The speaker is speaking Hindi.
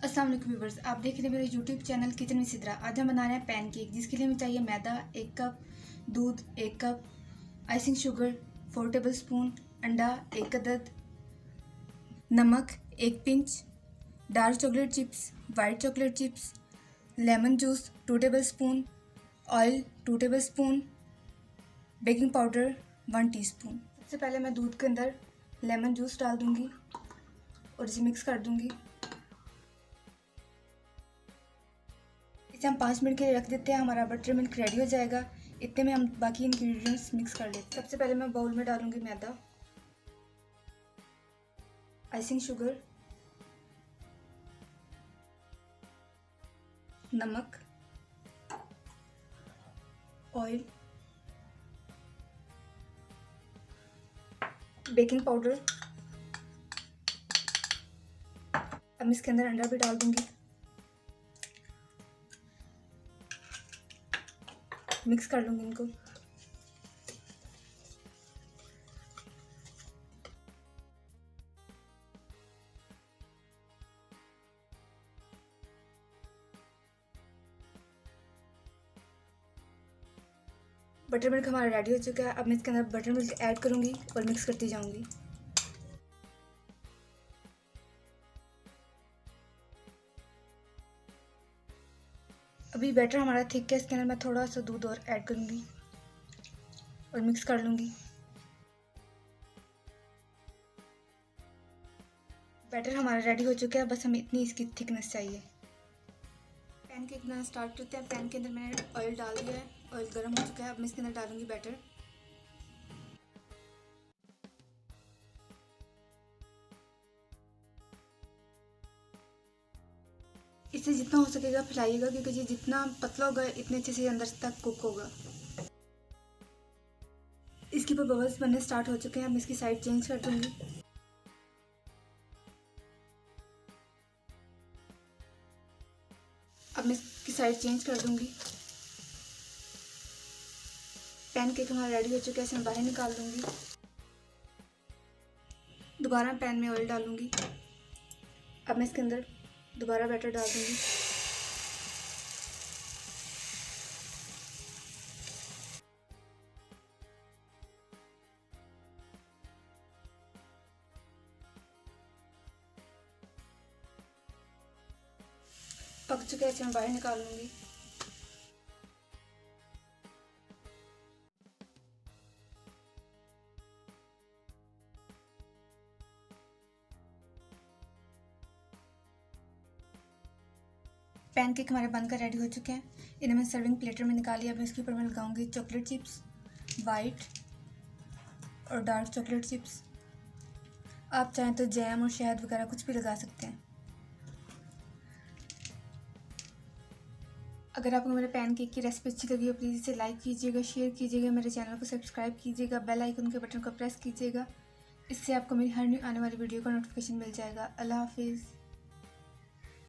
अस्सलाम वालेकुम व्यूवर्स, आप देख रहे हैं मेरे YouTube channel kitchen with Sidra. आज हम बना रहे हैं पैनकेक, जिसके लिए हमें चाहिए मैदा 1 कप, दूध 1 cup, icing sugar 4 table spoon, अंडा 1 अदद, नमक 1 pinch, dark chocolate chips, white chocolate chips, lemon juice 2 table spoon, oil 2 table spoon, baking powder 1 teaspoon. सबसे पहले मैं दूध के अंदर लेमन जूस डाल दूंगी और इसे मिक्स कर दूंगी। इसे हम 5 मिनट के लिए रख देते हैं। हमारा बटर मिल्क रेडी हो जाएगा। इतने में हम बाकी इंग्रेडिएंट्स मिक्स कर लेते हैं। सबसे पहले मैं बाउल में डालूंगी मैदा, आइसिंग शुगर, नमक, ऑयल, बेकिंग पाउडर। अब इसके अंदर अंडा भी डाल दूंगी, मिक्स कर लूंगी इनको। बटर मिल्क हमारा रेडी हो चुका है। अब मैं इसके अंदर बटर मिल्क ऐड करूंगी और मिक्स करती जाऊंगी। अभी बैटर हमारा थिक है, इसके अंदर मैं थोड़ा सा दूध और ऐड करूंगी और मिक्स कर लूंगी। बैटर हमारा रेडी हो चुका है, बस हमें इतनी इसकी थिकनेस चाहिए। पैन केक बनाना स्टार्ट करते हैं। पैन के अंदर मैंने ऑयल डाल दिया है, ऑयल गर्म हो चुका है। अब मैं इसके अंदर डालूंगी बैटर। इसे जितना हो सकेगा फैलाइएगा, क्योंकि ये जितना पतला होगा इतने अच्छे से अंदर तक कुक होगा। इसके ऊपर बबल्स बनने स्टार्ट हो चुके हैं। मैं इसकी साइड चेंज कर दूंगी। अब मैं इसकी साइड चेंज कर दूंगी। पैन केक हमारा रेडी हो चुका है, इसे मैं बाहर निकाल दूंगी। दोबारा पैन में ऑयल डालूंगी। अब मैं इसके अंदर दोबारा बैटर डाल दूंगी। पक चुके हैं, इसे मैं बाहर निकालूंगी। पैन केक हमारे बनकर रेडी हो चुके हैं। इन्हें मैं सर्विंग प्लेटर में निकाल लिया। अब इसके ऊपर मैं लगाऊंगी चॉकलेट चिप्स, वाइट और डार्क चॉकलेट चिप्स। आप चाहें तो जैम और शहद वगैरह कुछ भी लगा सकते हैं। अगर आपको मेरे पैन केक की रेसिपी अच्छी लगी हो, प्लीज़ इसे लाइक कीजिएगा, शेयर कीजिएगा, मेरे चैनल को सब्सक्राइब कीजिएगा, बेल आइकन के बटन को प्रेस कीजिएगा। इससे आपको मेरी हर न्यू आने वाली वीडियो का नोटिफिकेशन मिल जाएगा। अल्लाह हाफिज़।